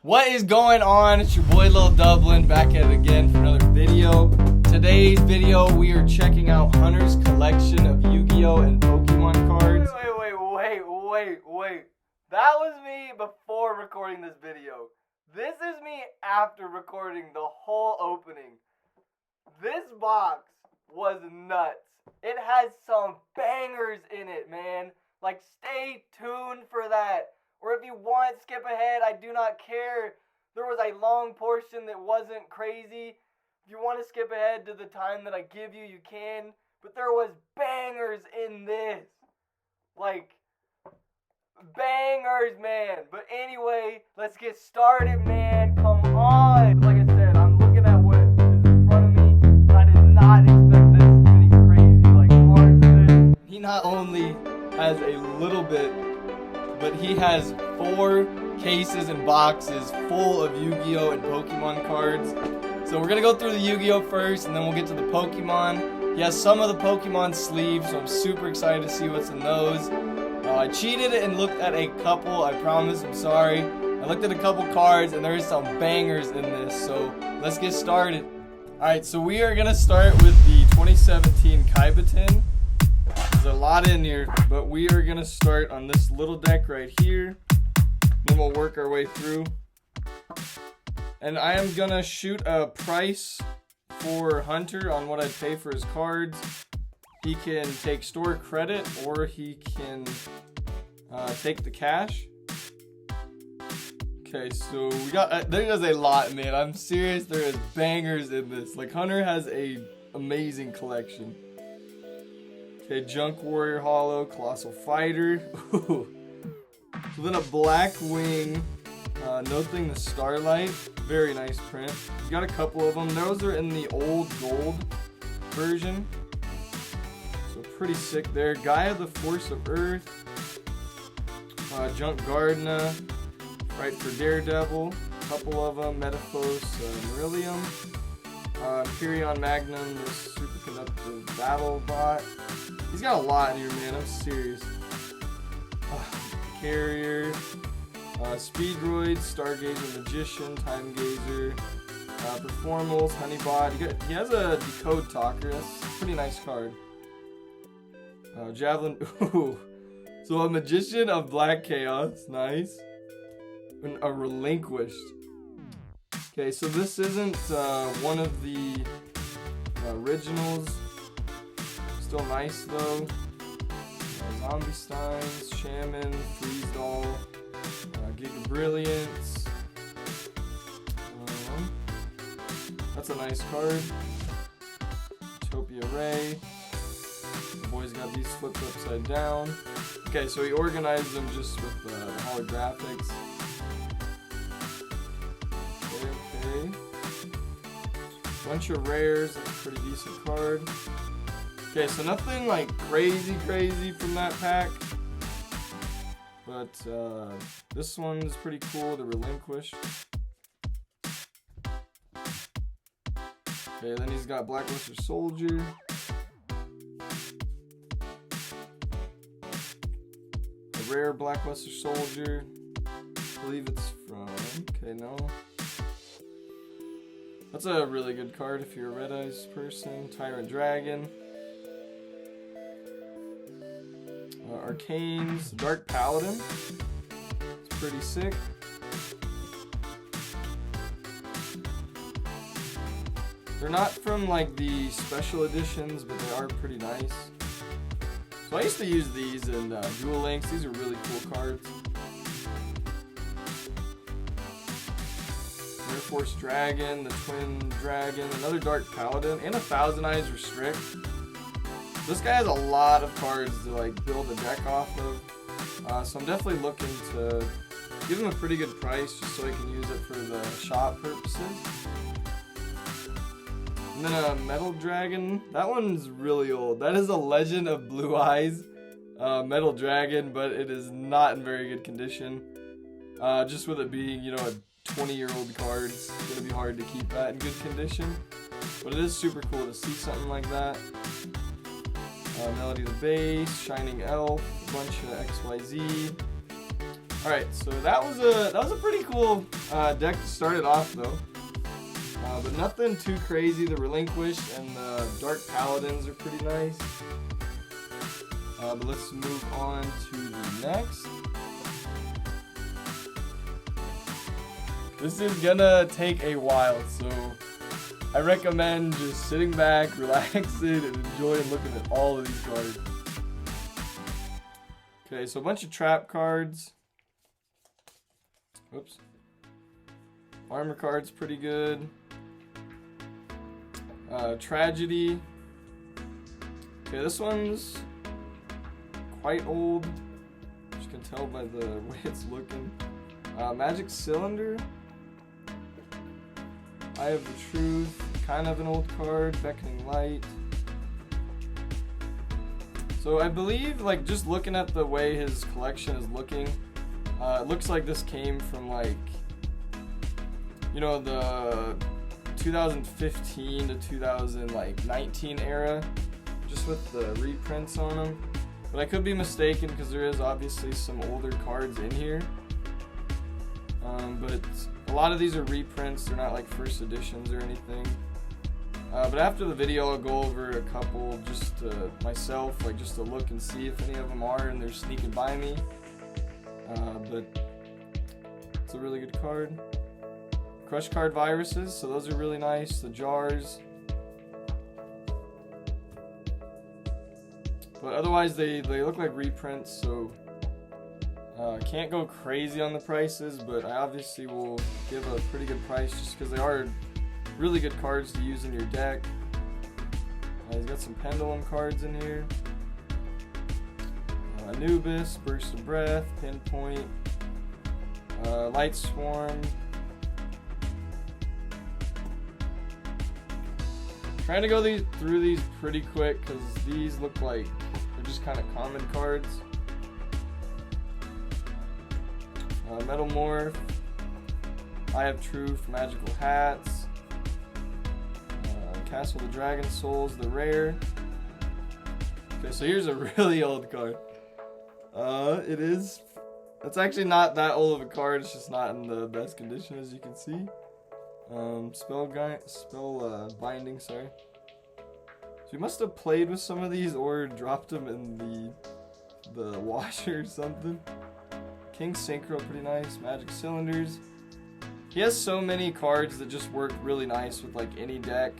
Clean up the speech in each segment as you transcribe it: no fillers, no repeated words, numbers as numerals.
What is going on? It's your boy Lil Dublin back at it again for another video. Today's video we are checking out Hunter's collection of Yu-Gi-Oh! And Pokemon cards. Wait. That was me before recording this video. This is me after recording the whole opening. This box was nuts. It has some bangers in it, man. Like, stay tuned for that. Or if you want, skip ahead. I do not care. There was a long portion that wasn't crazy. If you want to skip ahead to the time that I give you, you can. But there was bangers in this. Like, bangers, man. But anyway, let's get started, man. Come on. Like I said, I'm looking at what is in front of me. I did not expect this many crazy, like, cards in this. He not only has a little bit, but he has 4 cases and boxes full of Yu-Gi-Oh! And Pokemon cards. So we're going to go through the Yu-Gi-Oh! First, and then we'll get to the Pokemon. He has some of the Pokemon sleeves, so I'm super excited to see what's in those. I cheated and looked at a couple, I promise, I'm sorry. I looked at a couple cards, and there's some bangers in this, so let's get started. Alright, so we are going to start with the 2017 Kaibatin. There's a lot in here, but we are going to start on this little deck right here. Then we'll work our way through. And I am going to shoot a price for Hunter on what I'd pay for his cards. He can take store credit, or he can take the cash. Okay, so we got, there's a lot, man. I'm serious, there is bangers in this. Like, Hunter has a amazing collection. Okay, Junk Warrior Hollow, Colossal Fighter. Ooh. So then a Black Wing, Nothing the Starlight. Very nice print. He's got a couple of them. Those are in the old gold version. So pretty sick there. Gaia the Force of Earth. Junk Gardena. Right for Daredevil. A couple of them. Metaphos, Marillion. Empyrean Magnum, this superconductive battle bot. He's got a lot in here, man. I'm serious. Carrier, Speedroid, Stargazer Magician, Time Gazer, Performals, Honeybot. He has a Decode Talker. That's a pretty nice card. Javelin. Ooh. So a Magician of Black Chaos. Nice. And a Relinquished. Okay, so this isn't one of the originals. Still nice though. Zombie Steins, Shaman, Freeze Doll, Giga Brilliance. That's a nice card. Utopia Ray. The boy's got these flipped upside down. Okay, so he organized them just with the holographics. Okay. Bunch of rares. That's a pretty decent card. Okay, so nothing like crazy from that pack. But this one's pretty cool, the Relinquish. Okay, then he's got Blackluster Soldier. A rare Blackluster Soldier. I believe it's from, okay, no. That's a really good card if you're a Red Eyes person. Tyrant Dragon. Arcanes, Dark Paladin. It's pretty sick. They're not from like the special editions, but they are pretty nice. So I used to use these in Duel Links. These are really cool cards. Air Force Dragon, the Twin Dragon, another Dark Paladin, and a Thousand Eyes Restrict. This guy has a lot of cards to like build a deck off of, so I'm definitely looking to give him a pretty good price just so I can use it for the shop purposes. And then a Metal Dragon. That one's really old. That is a Legend of Blue Eyes Metal Dragon, but it is not in very good condition. Just with it being, you know, a 20-year-old card, it's gonna be hard to keep that in good condition. But it is super cool to see something like that. Melody the Bass, Shining Elf, a bunch of XYZ, All right, so that was a pretty cool deck to start it off though. But nothing too crazy. The Relinquished and the Dark Paladins are pretty nice. But let's move on to the next. This is gonna take a while, so I recommend just sitting back, relaxing, and enjoying looking at all of these cards. Okay, so a bunch of trap cards. Oops. Armor cards pretty good. Tragedy. Okay, this one's quite old. You can tell by the way it's looking. Magic Cylinder. Eye of the Truth. Kind of an old card. Beckoning Light. So I believe, like, just looking at the way his collection is looking, it looks like this came from, like, you know, the 2015 to 2019 era, just with the reprints on them. But I could be mistaken because there is obviously some older cards in here. But a lot of these are reprints. They're not like first editions or anything. But after the video, I'll go over a couple just myself, like just to look and see if any of them are and they're sneaking by me. But it's a really good card. Crush Card Viruses, so those are really nice. The jars. But otherwise, they look like reprints, so can't go crazy on the prices, but I obviously will give a pretty good price just because they are really good cards to use in your deck. He's got some Pendulum cards in here. Anubis, Burst of Breath, Pinpoint, Light Swarm. Trying to go through these pretty quick because these look like they're just kind of common cards. Metal Morph, Eye of Truth, Magical Hats, Castle of the Dragon Souls, the rare. Okay, so here's a really old card. It's actually not that old of a card, it's just not in the best condition as you can see. Spell binding, sorry. So you must have played with some of these or dropped them in the washer or something. King Synchro, pretty nice. Magic Cylinders. He has so many cards that just work really nice with like any deck.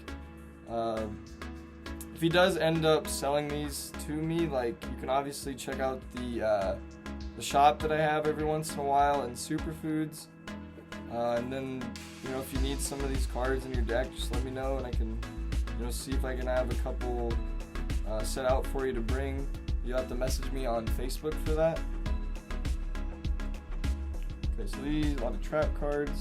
If he does end up selling these to me, like you can obviously check out the shop that I have every once in a while in Superfoods. And then, you know, if you need some of these cards in your deck, just let me know and I can, you know, see if I can have a couple set out for you to bring. You'll have to message me on Facebook for that. Okay, so these, a lot of trap cards.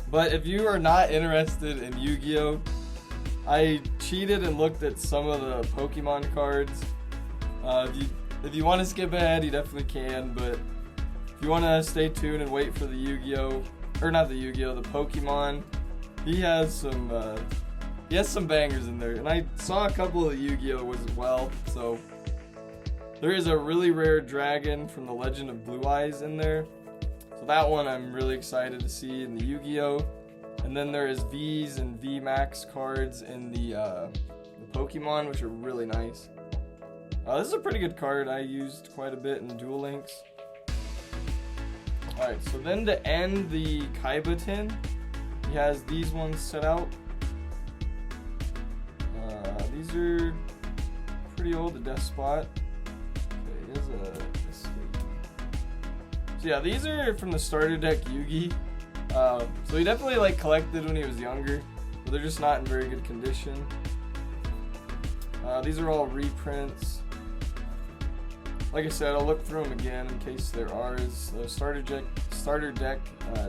But if you are not interested in Yu-Gi-Oh, I cheated and looked at some of the Pokemon cards. If you want to skip ahead, you definitely can, but if you want to stay tuned and wait for the Yu-Gi-Oh, or not the Yu-Gi-Oh, the Pokemon, he has some bangers in there, and I saw a couple of the Yu-Gi-Oh as well. So there is a really rare dragon from the Legend of Blue Eyes in there, so that one I'm really excited to see in the Yu-Gi-Oh. And then there is V's and V-Max cards in the Pokemon, which are really nice. This is a pretty good card I used quite a bit in Duel Links. Alright, so then to end the Kaiba tin, he has these ones set out. These are pretty old, the Death Spot. Okay, he has a escape. So yeah, these are from the starter deck Yugi. So he definitely like collected when he was younger, but they're just not in very good condition. These are all reprints. Like I said, I'll look through them again in case there are. Starter deck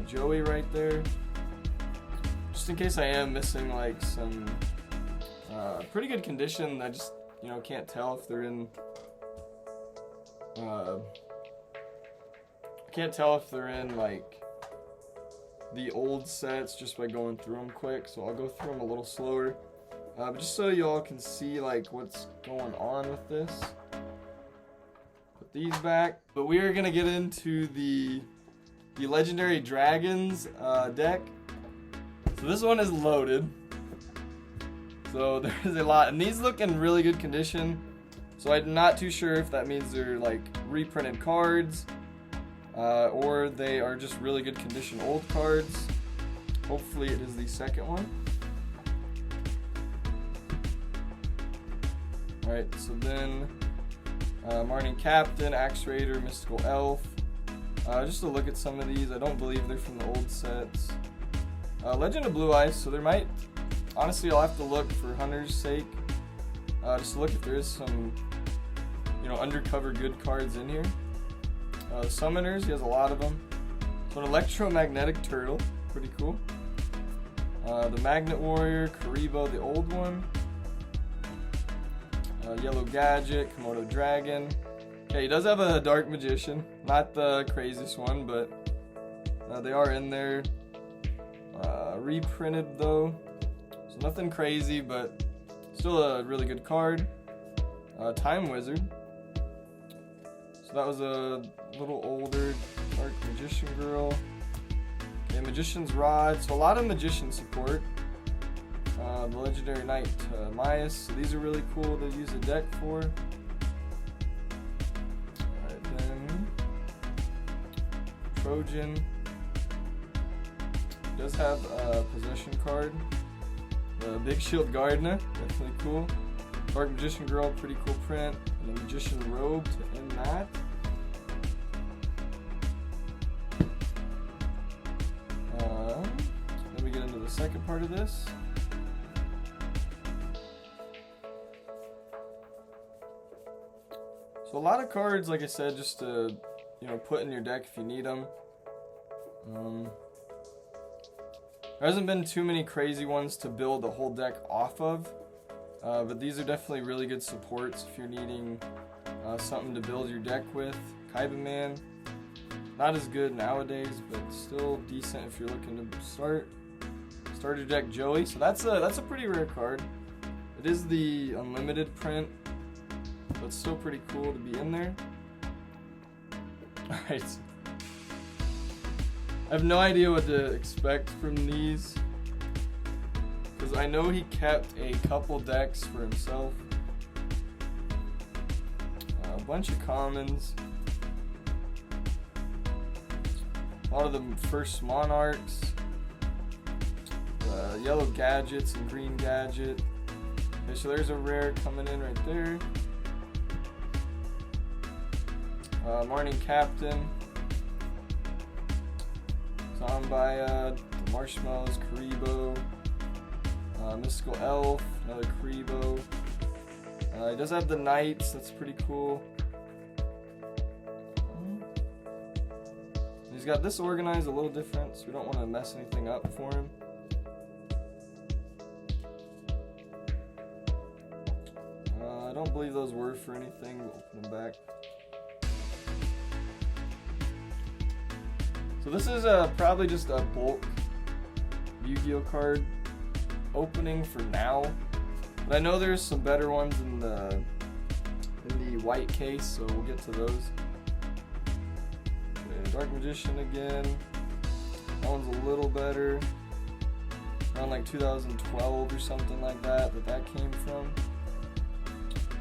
Joey right there. Just in case I am missing like some pretty good condition. I just, you know, can't tell if they're in. Can't tell if they're in like the old sets just by going through them quick. So I'll go through them a little slower. But just so you all can see like what's going on with this. these back. But we are gonna get into the Legendary Dragons deck. So this one is loaded. So there's a lot, and these look in really good condition. So I'm not too sure if that means they're like reprinted cards, or they are just really good condition old cards. Hopefully it is the second one. Alright, so then Marnie Captain, Axe Raider, Mystical Elf. Just to look at some of these, I don't believe they're from the old sets. Legend of Blue Eyes, so there might, honestly I'll have to look for Hunter's sake, just to look if there is some, you know, undercover good cards in here. The Summoners, he has a lot of them. So an Electromagnetic Turtle, pretty cool. The Magnet Warrior, Karibo, the old one. Yellow Gadget, Komodo Dragon. Okay, he does have a Dark Magician. Not the craziest one, but they are in there. Reprinted though. So nothing crazy, but still a really good card. Time Wizard. So that was a little older Dark Magician Girl. Okay, Magician's Rod. So a lot of Magician support. The Legendary Knight Myas. So these are really cool to use a deck for. Alright, then Trojan. It does have a possession card. The Big Shield Gardener, definitely cool. Dark Magician Girl, pretty cool print. And a Magician Robe to end that. Then we get into the second part of this. So a lot of cards, like I said, just to, you know, put in your deck if you need them. There hasn't been too many crazy ones to build a whole deck off of, but these are definitely really good supports if you're needing something to build your deck with. Kaiba Man, not as good nowadays, but still decent if you're looking to start your deck. Joey, so that's a pretty rare card. It is the unlimited print, but still pretty cool to be in there. Alright. I have no idea what to expect from these, because I know he kept a couple decks for himself. A bunch of commons. A lot of the first Monarchs. Yellow Gadgets and Green Gadget. Okay, so there's a rare coming in right there. Marnie Captain. Zombie, the Marshmallows, Karibo, Mystical Elf, another Karibo. He does have the Knights, that's pretty cool. He's got this organized a little different, so we don't want to mess anything up for him. I don't believe those were for anything, we'll open them back. So this is probably just a bulk Yu-Gi-Oh card opening for now, but I know there's some better ones in the white case, so we'll get to those. Okay, Dark Magician again. That one's a little better. Around like 2012 or something like that came from.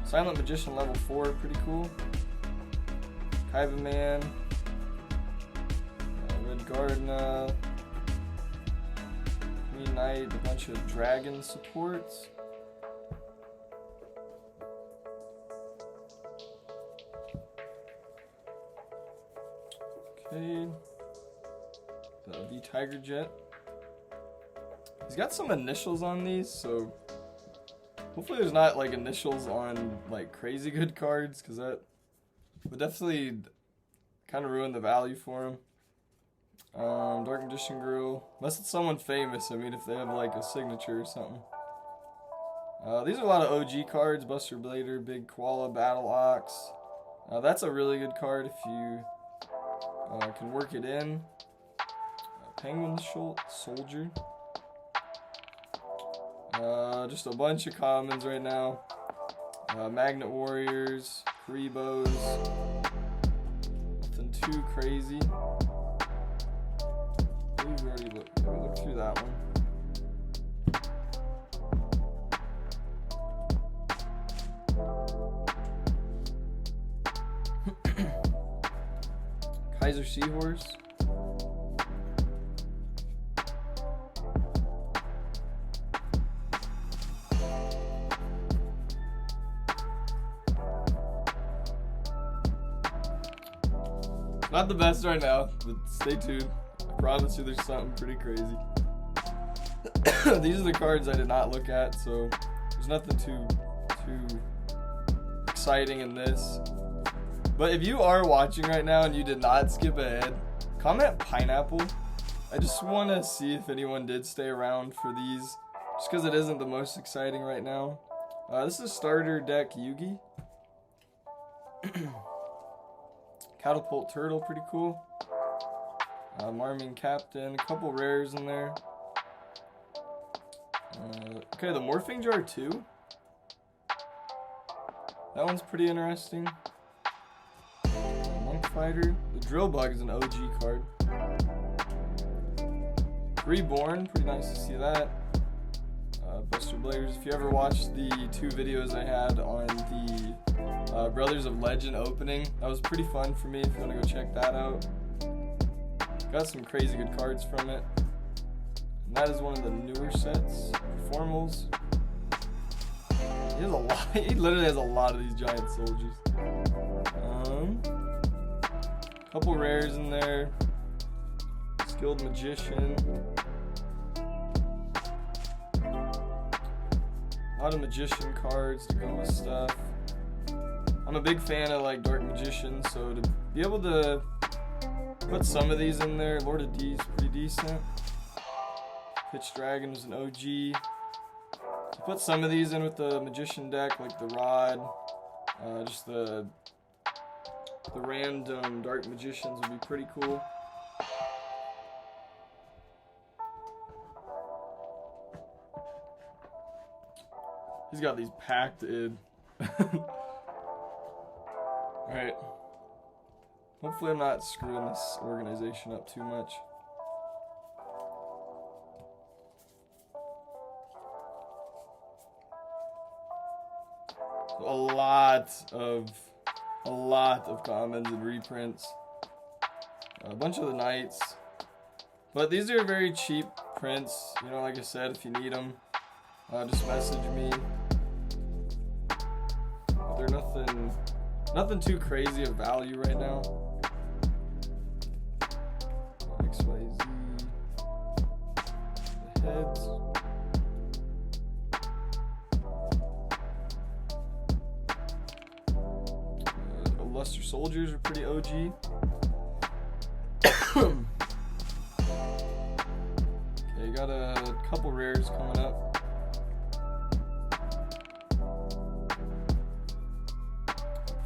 Silent Magician level 4, pretty cool. Kaiba Man. Gardner, Queen Knight, a bunch of dragon supports. Okay, the Tiger Jet. He's got some initials on these, so hopefully there's not like initials on like crazy good cards, because that would definitely kind of ruin the value for him. Dark Magician Girl, unless it's someone famous, I mean if they have like a signature or something. These are a lot of OG cards. Buster Blader, Big Koala, Battle Ox. That's a really good card if you can work it in. Penguin Soldier. Just a bunch of commons right now. Magnet Warriors, Karibos. too crazy. I believe we already looked through that one. Kaiser Seahorse. Not the best right now, but stay tuned. I promise you there's something pretty crazy. These are the cards I did not look at, so there's nothing too exciting in this. But if you are watching right now and you did not skip ahead, comment pineapple. I just want to see if anyone did stay around for these, just because it isn't the most exciting right now. This is starter deck Yugi. Catapult Turtle, pretty cool. Marming Captain, a couple rares in there. Okay, the Morphing Jar 2. That one's pretty interesting. Monk Fighter. The Drill Bug is an OG card. Reborn, pretty nice to see that. Buster Blazers. If you ever watched the 2 videos I had on the Brothers of Legend opening, that was pretty fun for me if you want to go check that out. Got some crazy good cards from it. And that is one of the newer sets. Formals. He has a lot. He literally has a lot of these giant soldiers. Couple rares in there. Skilled Magician. A lot of Magician cards to go with stuff. I'm a big fan of like Dark Magician, so to be able to put some of these in there, Lord of D is pretty decent. Pitch Dragon is an OG. To put some of these in with the Magician deck, like the Rod, just the random Dark Magicians would be pretty cool. He's got these packed in. Alright. Hopefully I'm not screwing this organization up too much. A lot of commons and reprints. A bunch of the Knights. But these are very cheap prints. You know, like I said, if you need them, just message me. But they're nothing too crazy of value right now. XYZ. The heads. Luster Soldiers are pretty OG. Okay, you got a couple rares coming up.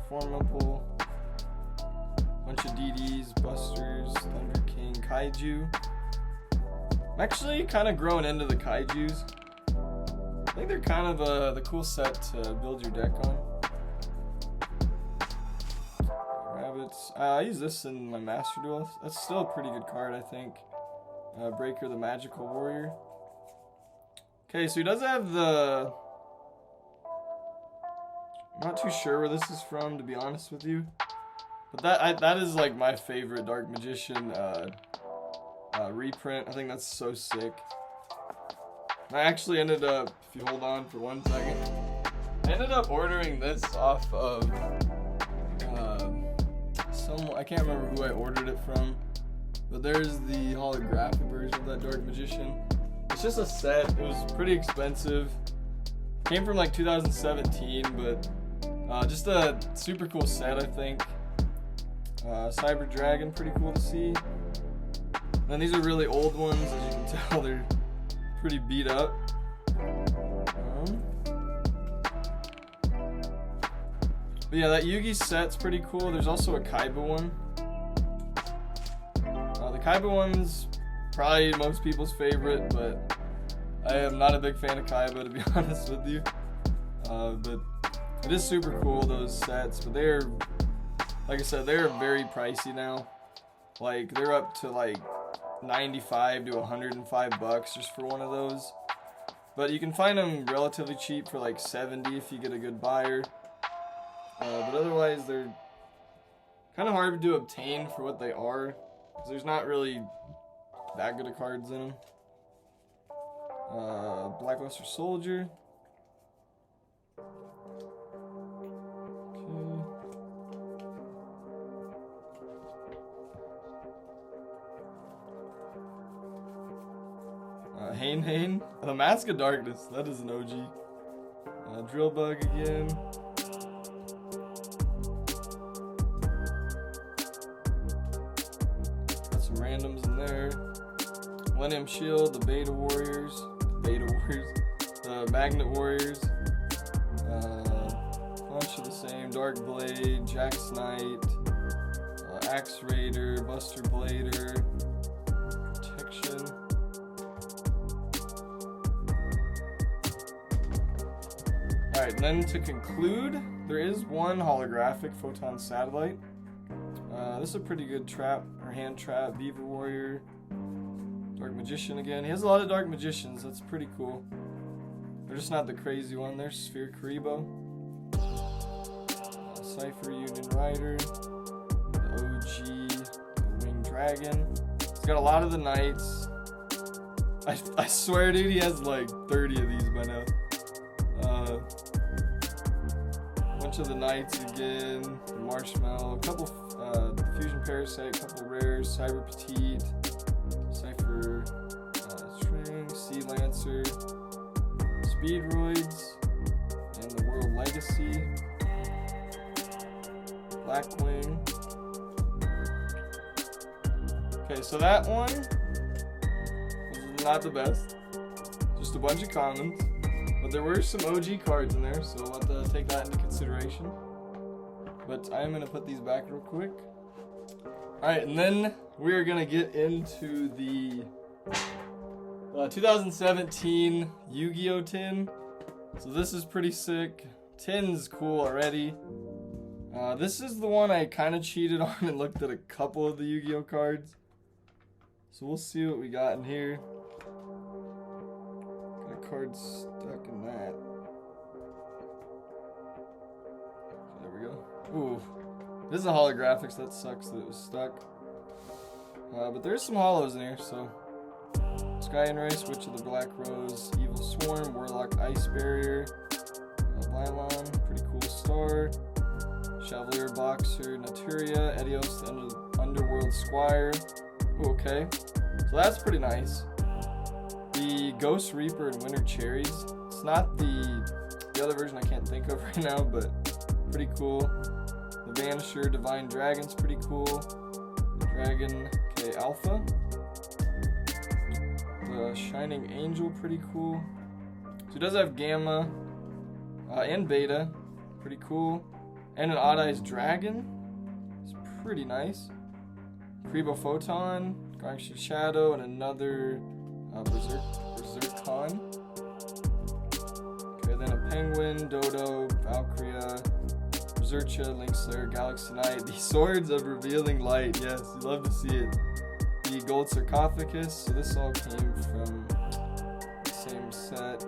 Formable. Bunch of DDs, Busters, Thunder King, Kaiju. I'm actually kind of growing into the Kaijus. I think they're kind of the cool set to build your deck on. I use this in my Master Duel. That's still a pretty good card, I think. Breaker the Magical Warrior. Okay, so he does have the... I'm not too sure where this is from, to be honest with you. But that is like my favorite Dark Magician reprint. I think that's so sick. I actually ended up, if you hold on for 1 second, I ended up ordering this off of... I can't remember who I ordered it from, but there's the holographic version of that Dark Magician. It's just a set. It was pretty expensive. Came from like 2017, but just a super cool set, I think. Cyber Dragon, pretty cool to see. And then these are really old ones, as you can tell. They're pretty beat up. But yeah, that Yugi set's pretty cool. There's also a Kaiba one. The Kaiba one's probably most people's favorite, but I am not a big fan of Kaiba, to be honest with you. But it is super cool, those sets. But they're like I said, they're very pricey now. Like, they're up to like 95 to 105 bucks just for one of those. But you can find them relatively cheap for like 70 if you get a good buyer. But otherwise, they're kind of hard to obtain for what they are, because there's not really that good of cards in them. Blackluster Soldier. Hane. The Mask of Darkness. That is an OG. Drill Bug again. Got some randoms in there. Millennium Shield, the Beta Warriors. The Magnet Warriors. Bunch of the same. Dark Blade, Jax Knight, Axe Raider, Buster Blader, Protection. Alright, then to conclude, there is one holographic Photon Satellite. This is a pretty good trap, or hand trap. Beaver Warrior, Dark Magician again. He has a lot of Dark Magicians, that's pretty cool. They're just not the crazy one. There's Sphere Karibo. Cypher Union Rider. The OG, the Winged Dragon. He's got a lot of the Knights. I swear, dude, he has like 30 of these by now. Bunch of the Knights again. Marshmallow. A couple Fusion Parasite, couple rares. Cyber Petite. Cypher String. Sea Lancer. Speedroids. And the World Legacy. Blackwing. Okay, so that one was not the best. Just a bunch of commons. But there were some OG cards in there, so we'll have to take that into consideration. But I am going to put these back real quick. Alright, and then we are going to get into the 2017 Yu-Gi-Oh! Tin. So this is pretty sick. Tin's cool already. This is the one I kind of cheated on and looked at a couple of the Yu-Gi-Oh! Cards. So we'll see what we got in here. Got a card stuck in that. There we go. Ooh. This is a holographics. That sucks that it was stuck. But there's some hollows in here, so. Sky and Race, Witch of the Black Rose, Evil Swarm, Warlock Ice Barrier, Bylon, pretty cool star. Chevalier Boxer, Naturia, Edios, the Underworld Squire. Ooh, okay. So that's pretty nice. The Ghost Reaper and Winter Cherries. It's not the other version I can't think of right now, but pretty cool. The Vanisher, Divine Dragon's pretty cool. Dragon K Alpha. The Shining Angel, pretty cool. So it does have Gamma and Beta. Pretty cool. And an Odd Eyes Dragon. It's pretty nice. Karibo Photon, Garnished Shadow, and another Berserk Khan. Okay, then a Penguin, Dodo, Valkyria, Bersercha, Linkslayer, Galaxy Knight. The Swords of Revealing Light. Yes, you love to see it. The Gold Sarcophagus. So this all came from the same set.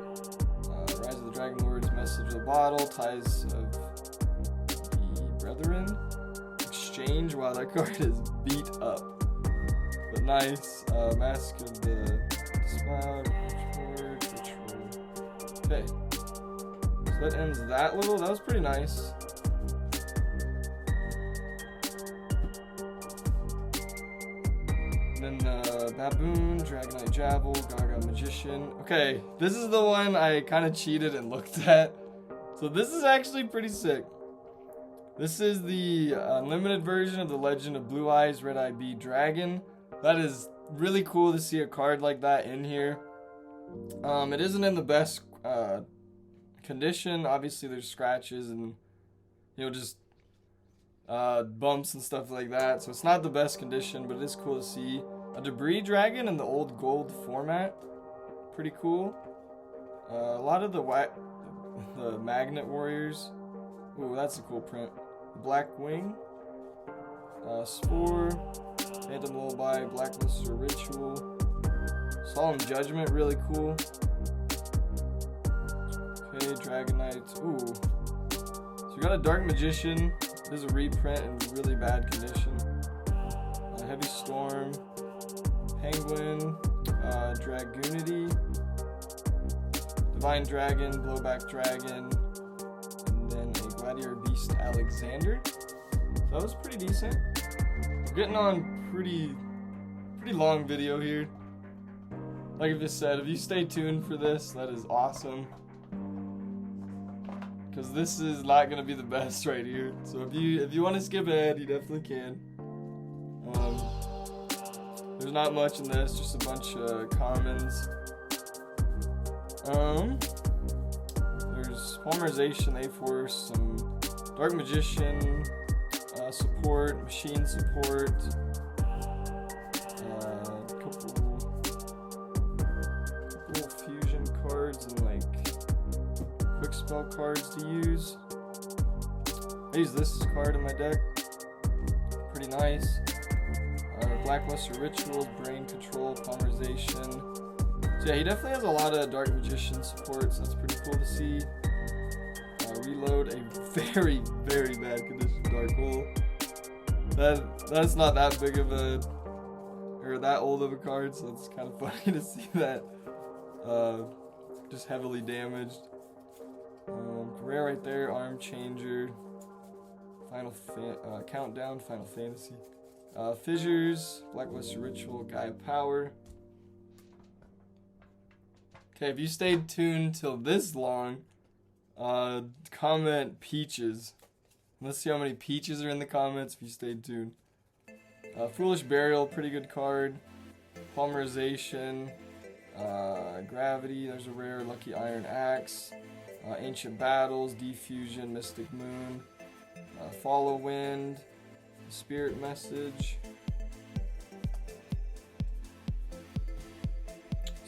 Rise of the Dragon Lords, Message of the Bottle, Ties of Brethren. Exchange. Wow, that card is beat up. But nice. Mask of the Spout. Ritual. Okay. So that ends that little. That was pretty nice. And then Baboon, Dragonite Javel, Gaga Magician. Okay, this is the one I kind of cheated and looked at. So this is actually pretty sick. This is the unlimited version of the Legend of Blue Eyes Red Eye Bee Dragon. That is really cool to see a card like that in here. It isn't in the best condition. Obviously there's scratches and just bumps and stuff like that. So it's not the best condition, but it is cool to see. A Debris Dragon in the old gold format. Pretty cool. A lot of the Magnet Warriors. Ooh, that's a cool print. Black Wing. Spore, Phantom Lullaby, Blackluster Ritual, Solemn Judgment, really cool. Okay, Dragonite. Ooh. So we got a Dark Magician. This is a reprint in really bad condition. Heavy Storm, Penguin, Dragoonity, Divine Dragon, Blowback Dragon, and then a Gladiator Beast Alexander. So that was pretty decent. We're getting on pretty long video here. Like I just said, if you stay tuned for this, that is awesome. Because this is not gonna be the best right here. So if you want to skip ahead, you definitely can. There's not much in this, just a bunch of commons. There's Polymerization, A-Force, some Dark Magician support, Machine support, a couple fusion cards and like quick spell cards to use. I use this card in my deck. Pretty nice. Blackluster Rituals, Brain Control, Polymerization. So yeah, he definitely has a lot of Dark Magician support, so that's pretty cool to see. Reload, a very bad condition Dark Hole. That's not that big of a, or that old of a card, so it's kind of funny to see that just heavily damaged. Rare right there, Arm Changer, Countdown, Final Fantasy. Fissures, Blackluster Ritual, Gaia Power. Okay, if you stayed tuned till this long, comment Peaches. Let's see how many Peaches are in the comments if you stayed tuned. Foolish Burial, pretty good card. Polymerization, Gravity, there's a rare. Lucky Iron Axe, Ancient Battles, Defusion, Mystic Moon, Follow Wind, Spirit Message.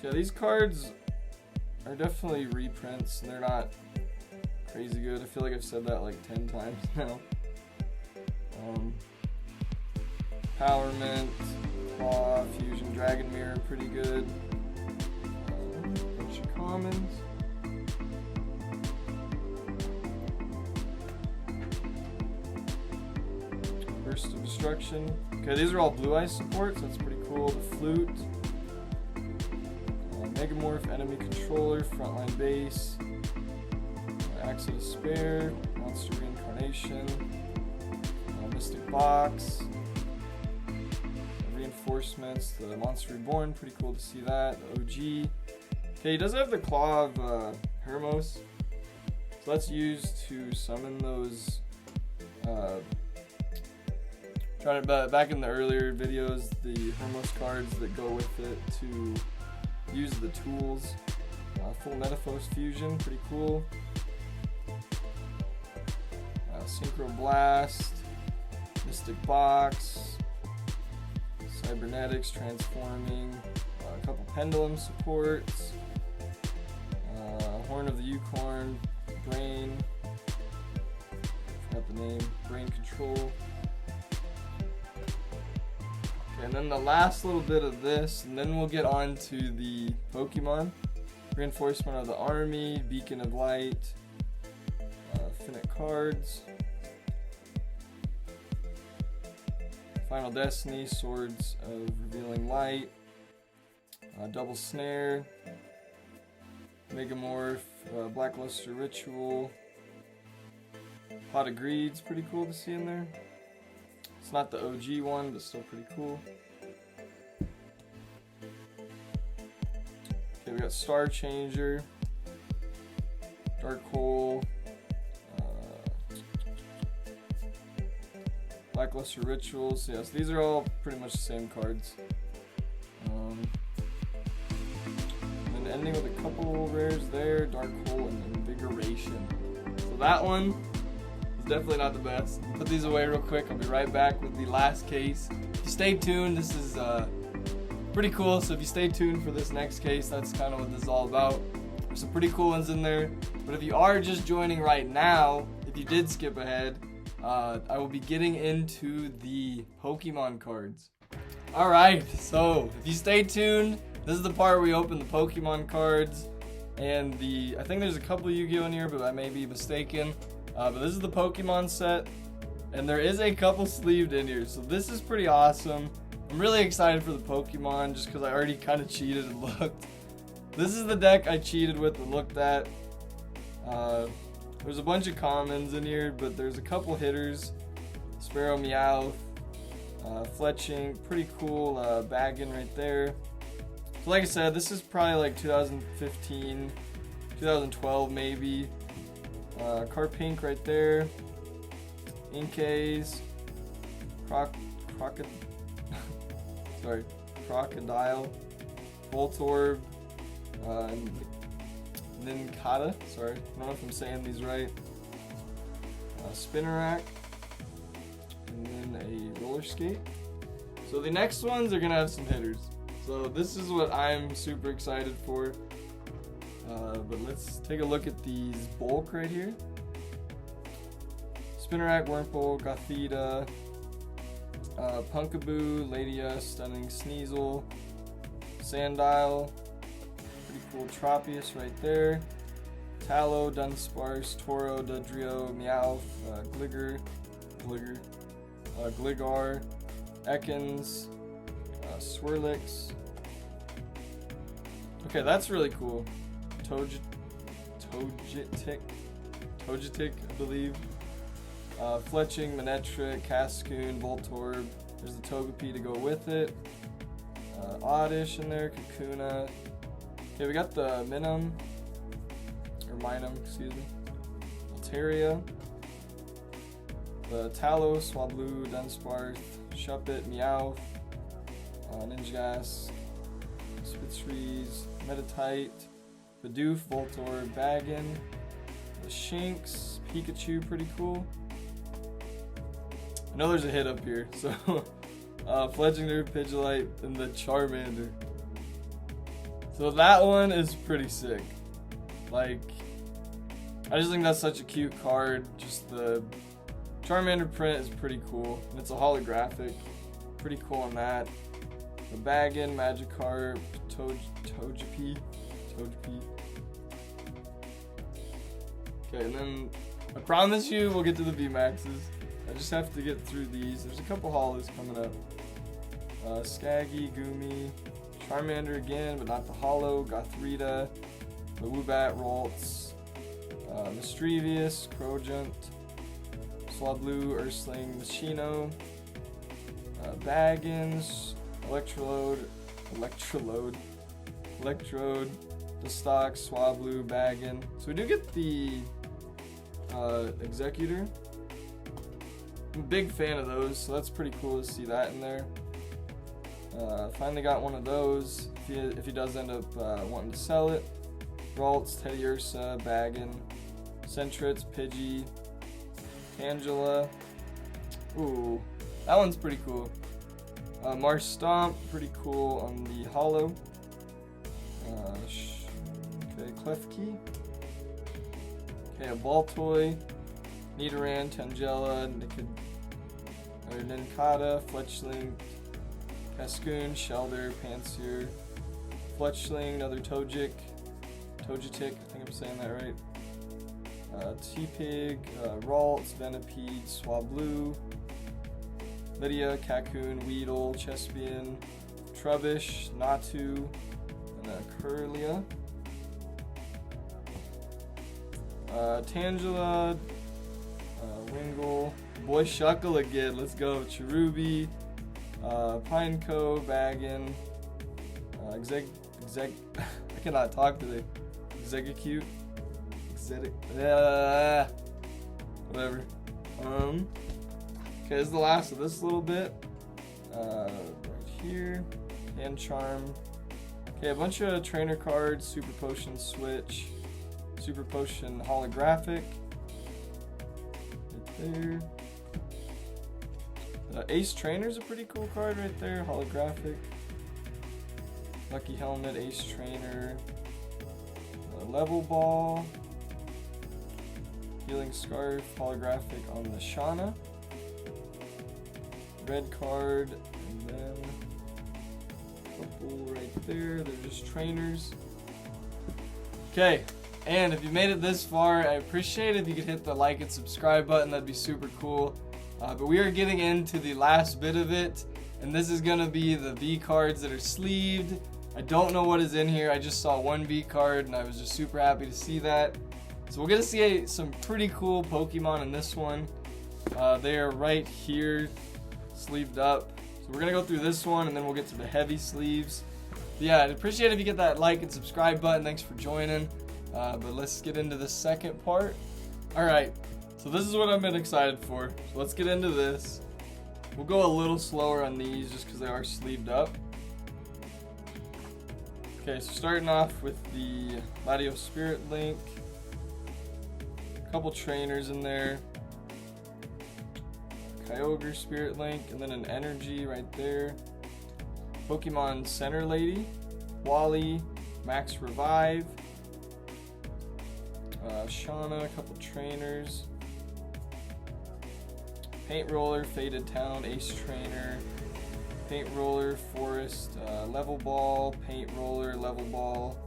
So yeah, these cards are definitely reprints and they're not crazy good. I feel like I've said that like 10 times now. Powerment, Claw, Fusion, Dragon Mirror, pretty good. Bunch of commons. Burst of Destruction. Okay, these are all Blue Eyes support, so that's pretty cool. The Flute, Megamorph, Enemy Controller, Frontline Base, Axe of Despair, Monster Reincarnation, Mystic Box, Reinforcements, the Monster Reborn, pretty cool to see that. The OG. Okay, he does have the Claw of Hermos, so that's used to summon those. Back in the earlier videos, the Hermos cards that go with it to use the tools. Full Metaphos Fusion, pretty cool. Synchro Blast, Mystic Box, Cybernetics, Transforming, a couple Pendulum supports, Horn of the Unicorn, Brain, forgot the name, Brain Control. And then the last little bit of this, and then we'll get on to the Pokemon. Reinforcement of the Army, Beacon of Light, Infinite Cards, Final Destiny, Swords of Revealing Light, Double Snare, Megamorph, Blackluster Ritual, Pot of Greed's pretty cool to see in there. It's not the OG one, but still pretty cool. Okay, we got Star Changer, Dark Hole, Blackluster Rituals. So yes, these are all pretty much the same cards. And ending with a couple rares there, Dark Hole and Invigoration. So that one is definitely not the best. Put these away real quick. I'll be right back with the last case. If you stay tuned, this is pretty cool. So if you stay tuned for this next case, that's kind of what this is all about. There's some pretty cool ones in there. But if you are just joining right now, if you did skip ahead, I will be getting into the Pokemon cards. Alright, so if you stay tuned, this is the part where we open the Pokemon cards. And I think there's a couple Yu-Gi-Oh in here, but I may be mistaken. But this is the Pokemon set. And there is a couple sleeved in here, so this is pretty awesome. I'm really excited for the Pokemon just because I already kind of cheated and looked. This is the deck I cheated with and looked at. There's a bunch of commons in here, but there's a couple hitters. Sparrow, Meowth, Fletching, pretty cool bagging right there. So like I said, this is probably like 2015, 2012 maybe. Carpink right there. Inkays. Crocodile. Voltorb. Nincada. Sorry, I don't know if I'm saying these right. Spinnerack. And then a roller skate. So the next ones are gonna have some hitters. So this is what I'm super excited for. But let's take a look at these bulk right here. Spinnerack, Wurmple, Gothita, Punkaboo, Ladia, Stunning Sneasel, Sandile, pretty cool Tropius right there. Tallow, Dunsparce, Toro, Dodrio, Meowth, Gligar, Ekans, Swirlix. Okay, that's really cool. Togetic, I believe. Fletching, Manectric, Cascoon, Voltorb. There's the Togepi to go with it. Oddish in there, Kakuna. Okay, we got the Minun, excuse me. Altaria. The Tallow, Swablu, Dunsparce, Shuppet, Meowth, Ninjagas, Spitzrees, Meditite, Bidoof, Voltorb, Baggin, the Shinx, Pikachu, pretty cool. I know there's a hit up here, so Fletchinder, Pidgeolite, and the Charmander. So that one is pretty sick. Like, I just think that's such a cute card. Just the Charmander print is pretty cool, and it's a holographic. Pretty cool on that. The Baggin, Magikarp, Togepi. Okay, and then I promise you we'll get to the VMAXs. I just have to get through these. There's a couple holos coming up. Skaggy, Goomy, Charmander again, but not the holo. Gothrita, the Woobat, Ralts, Mischievous, Crojunt, Swablu, Ursling, Machino, Baggins, Electrode, the Stock, Swablu, Baggin. So we do get the Executor. I'm a big fan of those, so that's pretty cool to see that in there. Finally got one of those, if he does end up wanting to sell it. Ralts, Teddiursa, Baggin, Sentret, Pidgey, Tangela. Ooh, that one's pretty cool. Marsh Stomp, pretty cool on the holo. Okay, Klefki. Okay, a Baltoy, Nidoran, Tangela, Nincada, Fletchling, Cascoon, Shelder, Pansear, Fletchling, another Togetic, I think I'm saying that right. T-Pig, Ralts, Venipede, Swablu, Lydia, Kakun, Weedle, Chespian, Trubbish, Natu, and Curlia. Tangela, Wingull, Boy Shuckle again, let's go. Cherubi, Pineco, Baggin, I cannot talk today. Exegecute, whatever. Okay, this is the last of this little bit. Right here, Hand Charm. Okay, a bunch of trainer cards, Super Potion Switch, Super Potion Holographic. Right there. Ace Trainer's a pretty cool card right there, holographic. Lucky Helmet, Ace Trainer. Level Ball. Healing Scarf, holographic on the Shauna. Red card, and then a couple right there. They're just trainers. Okay, and if you made it this far, I appreciate it if you could hit the like and subscribe button. That'd be super cool. But we are getting into the last bit of it, and this is gonna be the V cards that are sleeved. I don't know what is in here. I just saw one V card, and I was just super happy to see that. So we're gonna see some pretty cool Pokemon in this one. They are right here, sleeved up. So we're gonna go through this one, and then we'll get to the heavy sleeves. But yeah, I'd appreciate it if you get that like and subscribe button. Thanks for joining. But let's get into the second part. All right, so this is what I've been excited for. So let's get into this. We'll go a little slower on these just because they are sleeved up. Okay, so starting off with the Latios Spirit Link. A couple trainers in there. Kyogre Spirit Link, and then an energy right there. Pokemon Center Lady. Wally, Max Revive. Shauna, a couple trainers. Paint Roller, Faded Town, Ace Trainer. Paint Roller, Forest, Level Ball, Paint Roller, Level Ball.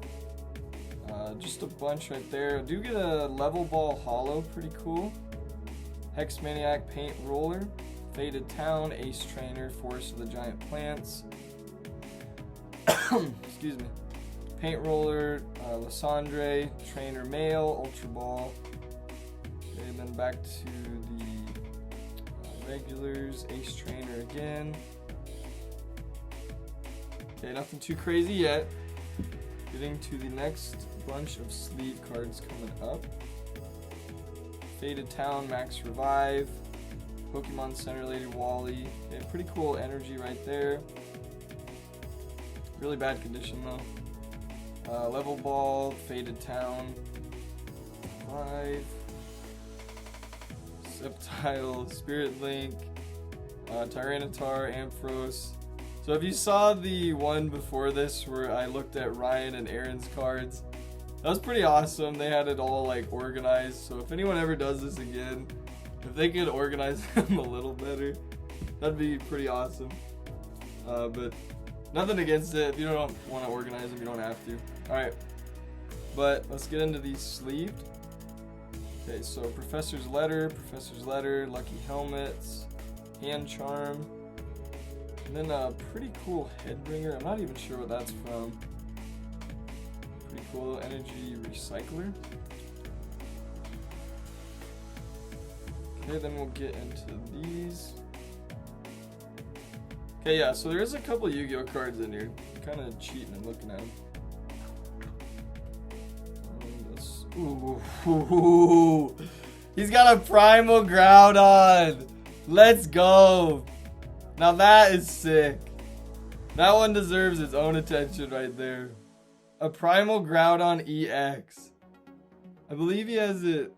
Just a bunch right there. I do get a Level Ball Hollow, pretty cool. Hex Maniac, Paint Roller, Faded Town, Ace Trainer, Forest of the Giant Plants. Excuse me. Paint Roller, Lysandre, Trainer Male, Ultra Ball. Okay, and then back to the regulars, Ace Trainer again. Okay, nothing too crazy yet. Getting to the next bunch of sleeve cards coming up. Faded Town, Max Revive, Pokemon Center Lady Wally. Okay, pretty cool energy right there. Really bad condition though. Level Ball, Faded Town, 5. Sceptile, Spirit Link, Tyranitar, Ampharos. So if you saw the one before this where I looked at Ryan and Aaron's cards, that was pretty awesome. They had it all like organized. So if anyone ever does this again, if they could organize them a little better, that'd be pretty awesome. But nothing against it. If you don't want to organize them, you don't have to. Alright, but let's get into these sleeved. Okay, so Professor's Letter, Lucky Helmets, Hand Charm, and then a pretty cool Headbringer. I'm not even sure what that's from. Pretty cool Energy Recycler. Okay, then we'll get into these. Okay, yeah, so there is a couple Yu-Gi-Oh cards in here. I'm kind of cheating and looking at them. Ooh, he's got a Primal Groudon. Let's go. Now that is sick. That one deserves its own attention right there. A Primal Groudon EX. I believe he has it.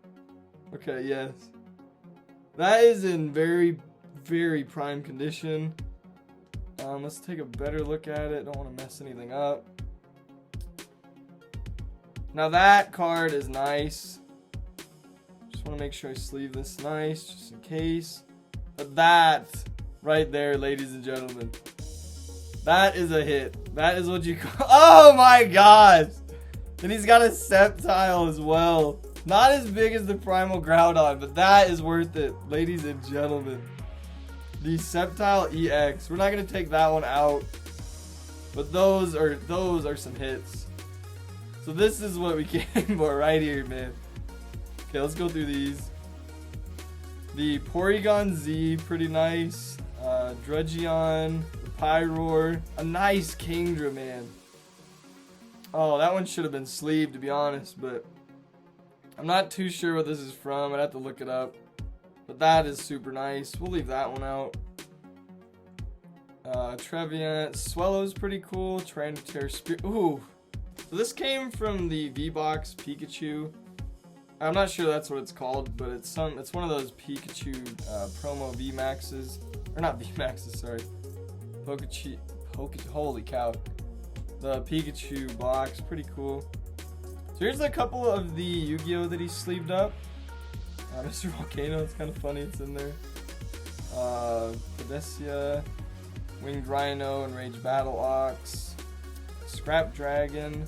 Okay, yes. That is in very, very prime condition. Let's take a better look at it. Don't want to mess anything up. Now that card is nice. Just want to make sure I sleeve this nice, just in case. But that right there, ladies and gentlemen, that is a hit. That is what you call. Oh my gosh! And he's got a Sceptile as well. Not as big as the Primal Groudon, but that is worth it, ladies and gentlemen. The Sceptile EX. We're not gonna take that one out, but those are some hits. So this is what we came for right here, man. Okay, let's go through these. The Porygon Z, pretty nice. Drudgeon, Pyroar, a nice Kingdra, man. Oh, that one should have been sleeved, to be honest, but I'm not too sure what this is from. I'd have to look it up. But that is super nice. We'll leave that one out. Trevenant, Swellow's pretty cool. Tyranitar Spirit. Ooh. So this came from the V-Box Pikachu. I'm not sure that's what it's called, but it's one of those Pikachu promo V-Maxes. Or not V-Maxes, sorry. Holy cow. The Pikachu box, pretty cool. So here's a couple of the Yu-Gi-Oh that he sleeved up. Mr. Volcano, it's kind of funny it's in there. Pedesia, Winged Rhino, Enraged Battle Ox, Scrap Dragon,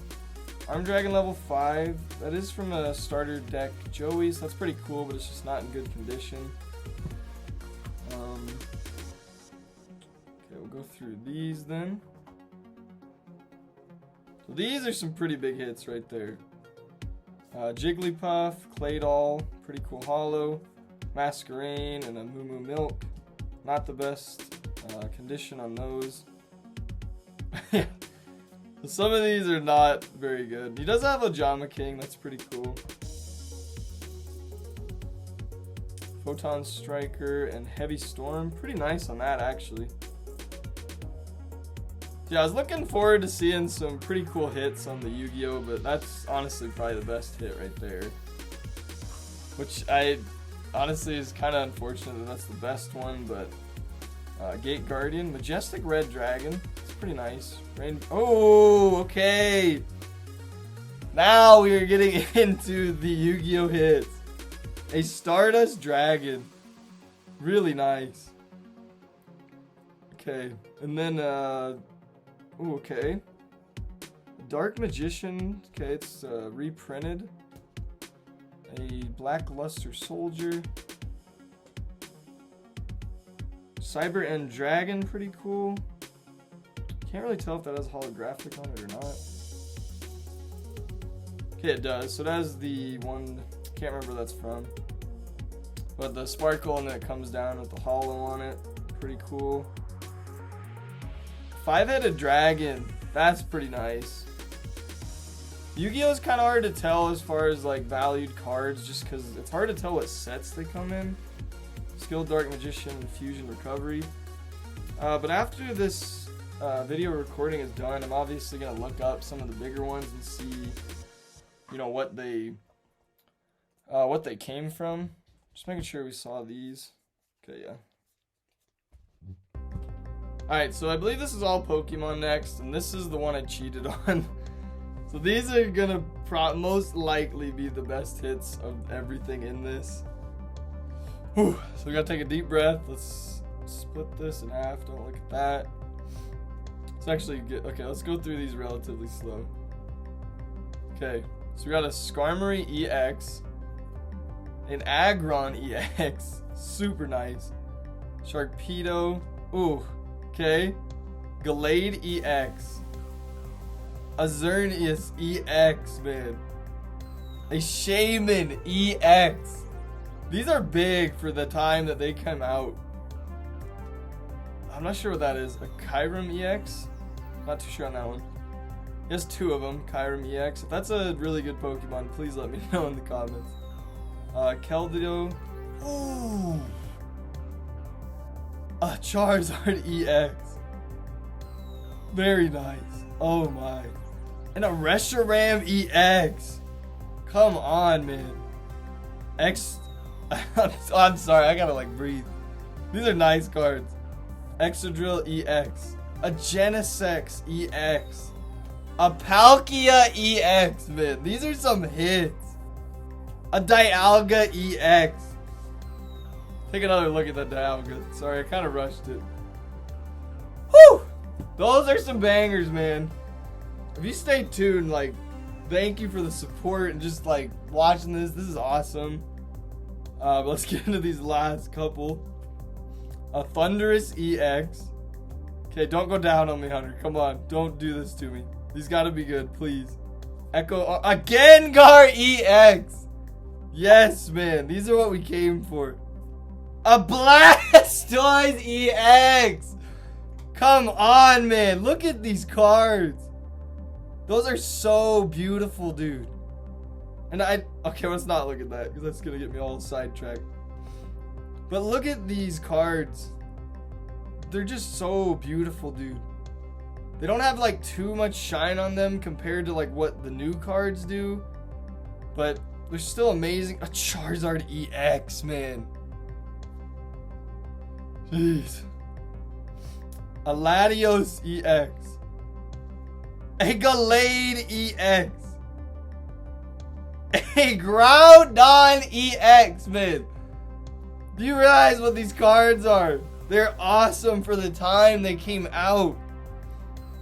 Arm Dragon level 5. That is from a starter deck Joey, so that's pretty cool, but it's just not in good condition. Okay, we'll go through these then. So these are some pretty big hits right there. Jigglypuff, Claydol, pretty cool holo, Masquerain, and a Moo Moo Milk. Not the best condition on those. Yeah. So some of these are not very good. He does have a Jama King, that's pretty cool. Photon Striker and Heavy Storm, pretty nice on that actually. Yeah, I was looking forward to seeing some pretty cool hits on the Yu-Gi-Oh, but that's honestly probably the best hit right there. Which I honestly is kind of unfortunate that that's the best one, but Gate Guardian, Majestic Red Dragon, it's pretty nice. Oh, okay. Now we are getting into the Yu-Gi-Oh hits. A Stardust Dragon, really nice. Okay, and then ooh, okay. Dark Magician, okay, it's reprinted. A Blackluster Soldier. Cyber End Dragon, pretty cool. Can't really tell if that has holographic on it or not. Okay, it does. So that is the one, can't remember where that's from. But the sparkle and then it comes down with the holo on it. Pretty cool. 5-headed dragon, that's pretty nice. Yu-Gi-Oh is kind of hard to tell as far as like valued cards, just because it's hard to tell what sets they come in. Skilled Dark Magician, Fusion Recovery. But after this video recording is done, I'm obviously gonna look up some of the bigger ones and see, you know, what they came from. Just making sure we saw these. Okay, yeah. Alright, so I believe this is all Pokemon next, and this is the one I cheated on. So these are gonna most likely be the best hits of everything in this. Whew. So we gotta take a deep breath. Let's split this in half. Don't look at that. Let's actually get, okay, let's go through these relatively slow. Okay, so we got a Skarmory EX, an Aggron EX, super nice. Sharpedo, ooh. Okay, Gallade EX, a Xerneas EX, man, a Shaman EX. These are big for the time that they come out. I'm not sure what that is. A Kyurem EX? Not too sure on that one. He has 2 of them, Kyurem EX. If that's a really good Pokemon, please let me know in the comments. Keldeo. Ooh. A Charizard EX. Very nice. Oh my. And a Reshiram EX. Come on, man. I'm sorry, I gotta like breathe. These are nice cards. Excadrill EX. A Genesect EX. A Palkia EX, man. These are some hits. A Dialga EX. Take another look at that Dialga. Sorry, I kind of rushed it. Whew! Those are some bangers, man. If you stay tuned, like, thank you for the support and just, like, watching this. This is awesome. But let's get into these last couple. A Thundurus EX. Okay, don't go down on me, Hunter. Come on. Don't do this to me. These gotta be good, please. Echo... A Gengar EX! Yes, man. These are what we came for. A Blastoise EX! Come on, man. Look at these cards. Those are so beautiful, dude. And okay, let's not look at that because that's going to get me all sidetracked. But look at these cards. They're just so beautiful, dude. They don't have like too much shine on them compared to like what the new cards do. But they're still amazing. A Charizard EX, man. Jeez. A Latios EX. A Gallade EX. A Groudon EX, man. Do you realize what these cards are? They're awesome for the time they came out.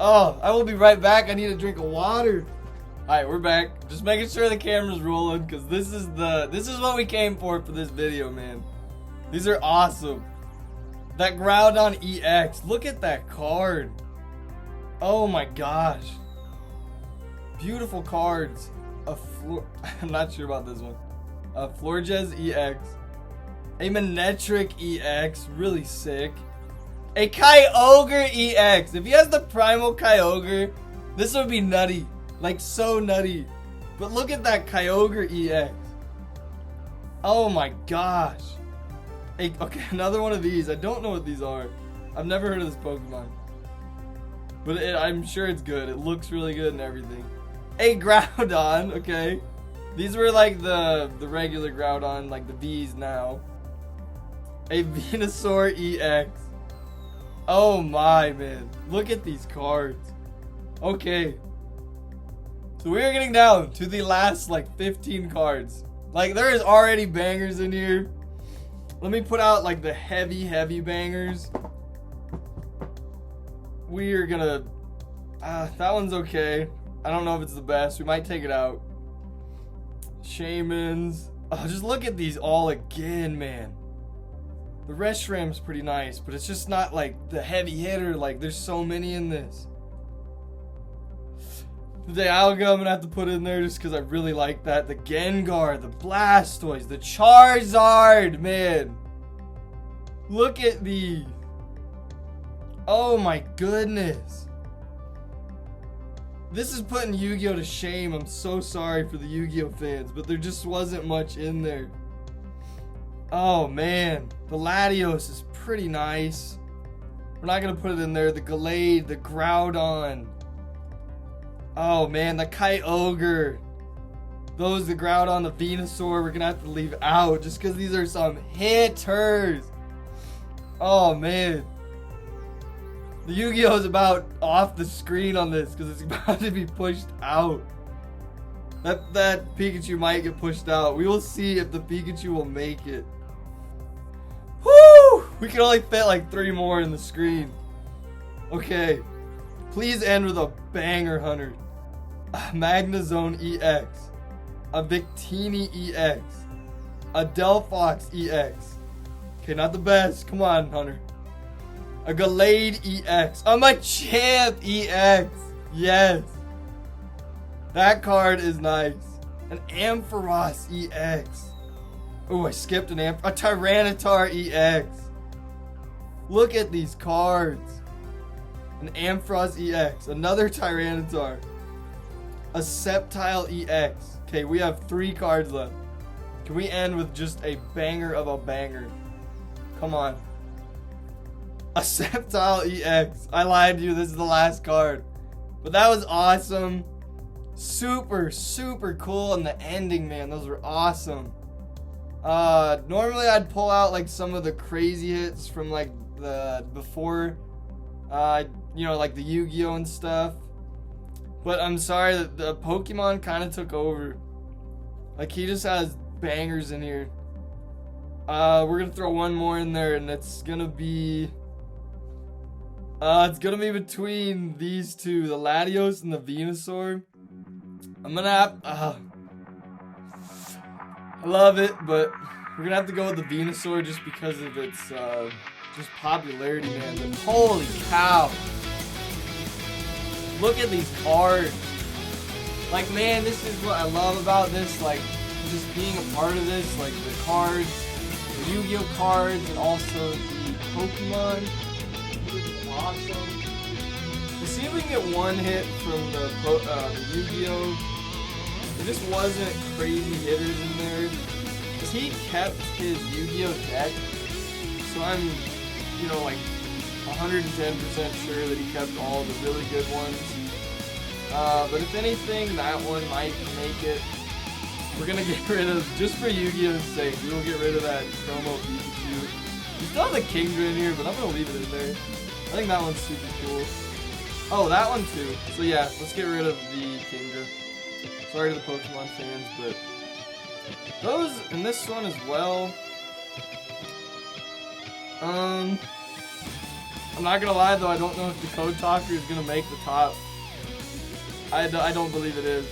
Oh, I will be right back. I need a drink of water. Alright, we're back. Just making sure the camera's rolling, because this is what we came for this video, man. These are awesome. That Groudon EX. Look at that card. Oh my gosh. Beautiful cards. I'm not sure about this one. A Florges EX. A Manectric EX. Really sick. A Kyogre EX. If he has the Primal Kyogre, this would be nutty. Like, so nutty. But look at that Kyogre EX. Oh my gosh. Okay, another one of these. I don't know what these are. I've never heard of this Pokemon. But I'm sure it's good. It looks really good and everything. A Groudon, okay. These were like the regular Groudon, like the V's now. A Venusaur EX. Oh my, man. Look at these cards. Okay. So we are getting down to the last like 15 cards. Like, there is already bangers in here. Let me put out like the heavy bangers. We are gonna that one's okay. I don't know if it's the best. We might take it out. Shamans. Oh, just look at these all again, man. The Reshram's pretty nice, but it's just not like the heavy hitter. Like, there's so many in this. The Dialga I'm gonna have to put in there just because I really like that. The Gengar, the Blastoise, the Charizard, man. Look at these. Oh my goodness. This is putting Yu-Gi-Oh! To shame. I'm so sorry for the Yu-Gi-Oh! Fans, but there just wasn't much in there. Oh man. The Latios is pretty nice. We're not gonna put it in there. The Gallade, the Groudon. Oh man, the Kyogre. Those, the Groudon, the Venusaur, we're gonna have to leave out just because these are some hitters. Oh man. The Yu-Gi-Oh! Is about off the screen on this because it's about to be pushed out. That Pikachu might get pushed out. We will see if the Pikachu will make it. Woo! We can only fit like 3 more in the screen. Okay. Please end with a banger, Hunter. A Magnezone EX. A Victini EX. A Delphox EX. Okay, not the best. Come on, Hunter. A Gallade EX. A Machamp EX. Yes. That card is nice. An Ampharos EX. Oh, I skipped a Tyranitar EX. Look at these cards. An Ampharos EX. Another Tyranitar. A Sceptile EX. Okay, we have 3 cards left. Can we end with just a banger of a banger? Come on. A Sceptile EX. I lied to you. This is the last card. But that was awesome. Super, super cool. And the ending, man. Those were awesome. Normally I'd pull out like some of the crazy hits from like the before, you know, like the Yu-Gi-Oh! And stuff. But I'm sorry that the Pokemon kind of took over. Like, he just has bangers in here. We're gonna throw one more in there, and it's gonna be between these two, the Latios and the Venusaur. I'm gonna have I love it, but we're gonna have to go with the Venusaur just because of its just popularity, man. But holy cow. Look at these cards. Like, man, this is what I love about this, like, just being a part of this, like, the cards, the Yu-Gi-Oh! Cards, and also the Pokemon. This is awesome. Let's see if we can get one hit from the Yu-Gi-Oh! There just wasn't crazy hitters in there. Because he kept his Yu-Gi-Oh! Deck, so I'm, you know, like, 110% sure that he kept all the really good ones. But if anything, that one might make it. We're gonna get rid of, just for Yu-Gi-Oh's sake, we will get rid of that promo Pikachu. We still have the Kingdra in here, but I'm gonna leave it in there. I think that one's super cool. Oh, that one too. So yeah, let's get rid of the Kingdra. Sorry to the Pokemon fans, but Those and this one as well. I'm not gonna lie though, I don't know if the Code Talker is gonna make the top. I don't believe it is.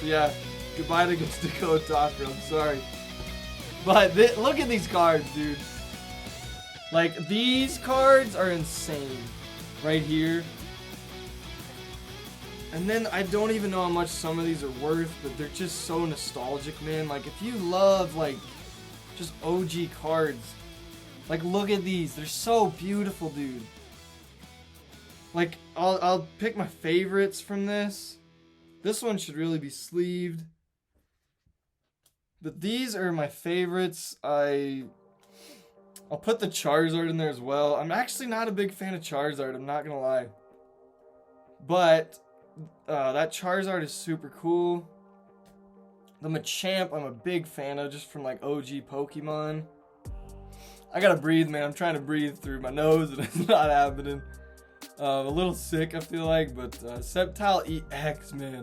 So yeah, goodbye to the Code Talker, I'm sorry. But look at these cards, dude. Like, these cards are insane. Right here. And then I don't even know how much some of these are worth, but they're just so nostalgic, man. Like, if you love, like, just OG cards, like, look at these. They're so beautiful, dude. Like, I'll pick my favorites from this. This one should really be sleeved. But these are my favorites. I'll put the Charizard in there as well. I'm actually not a big fan of Charizard, I'm not gonna lie. But that Charizard is super cool. The Machamp I'm a big fan of, just from like OG Pokemon. I gotta breathe, man. I'm trying to breathe through my nose and it's not happening. A little sick, I feel like, but Sceptile EX, man.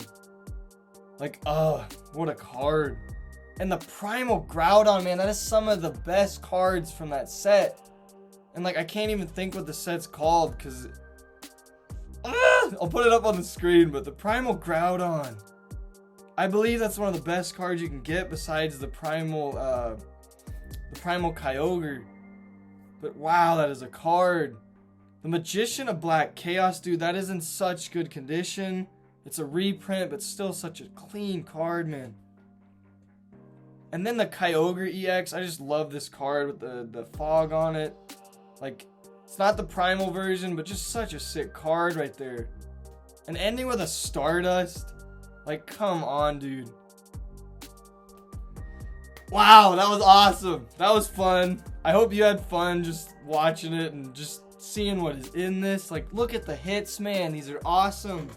Like, what a card. And the Primal Groudon, man, that is some of the best cards from that set. And like, I can't even think what the set's called, because I'll put it up on the screen, but the Primal Groudon, I believe that's one of the best cards you can get besides the Primal Kyogre. But wow, that is a card. The Magician of Black Chaos, dude, that is in such good condition. It's a reprint, but still such a clean card, man. And then the Kyogre EX, I just love this card with the fog on it. Like, it's not the primal version, but just such a sick card right there. And ending with a Stardust, like, come on, dude. Wow, that was awesome. That was fun. I hope you had fun just watching it and just seeing what is in this. Like, look at the hits, man. These are awesome.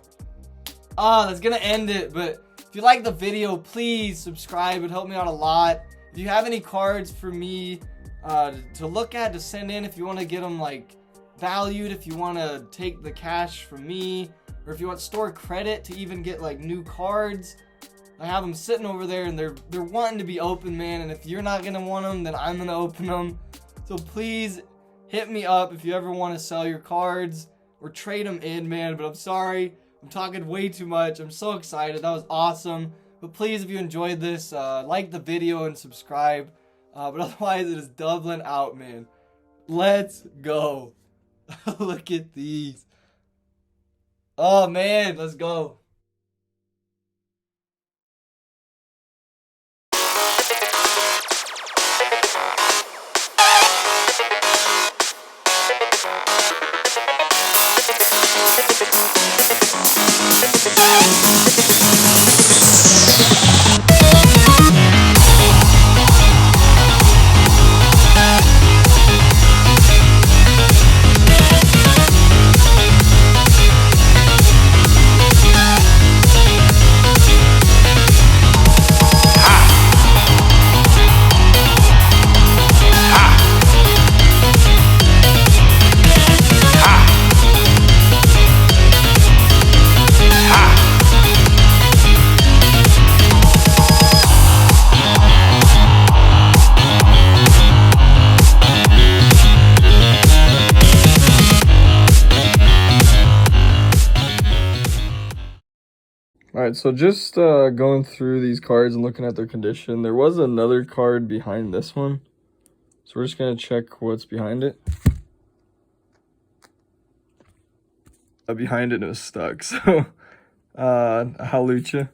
That's gonna end it, but if you like the video, please subscribe. It would help me out a lot. If you have any cards for me to look at, to send in, if you want to get them like valued, if you want to take the cash from me, or if you want store credit to even get like new cards, I have them sitting over there and they're wanting to be open, man. And if you're not gonna want them, then I'm gonna open them. So please hit me up if you ever want to sell your cards or trade them in, man. But I'm sorry, I'm talking way too much. I'm so excited. That was awesome. But please, if you enjoyed this, like the video and subscribe. But otherwise, it is Dublin out, man. Let's go. Look at these. Oh, man. Let's go. Alright, so just going through these cards and looking at their condition, there was another card behind this one. So we're just going to check what's behind it. Behind it was stuck, so Halucha.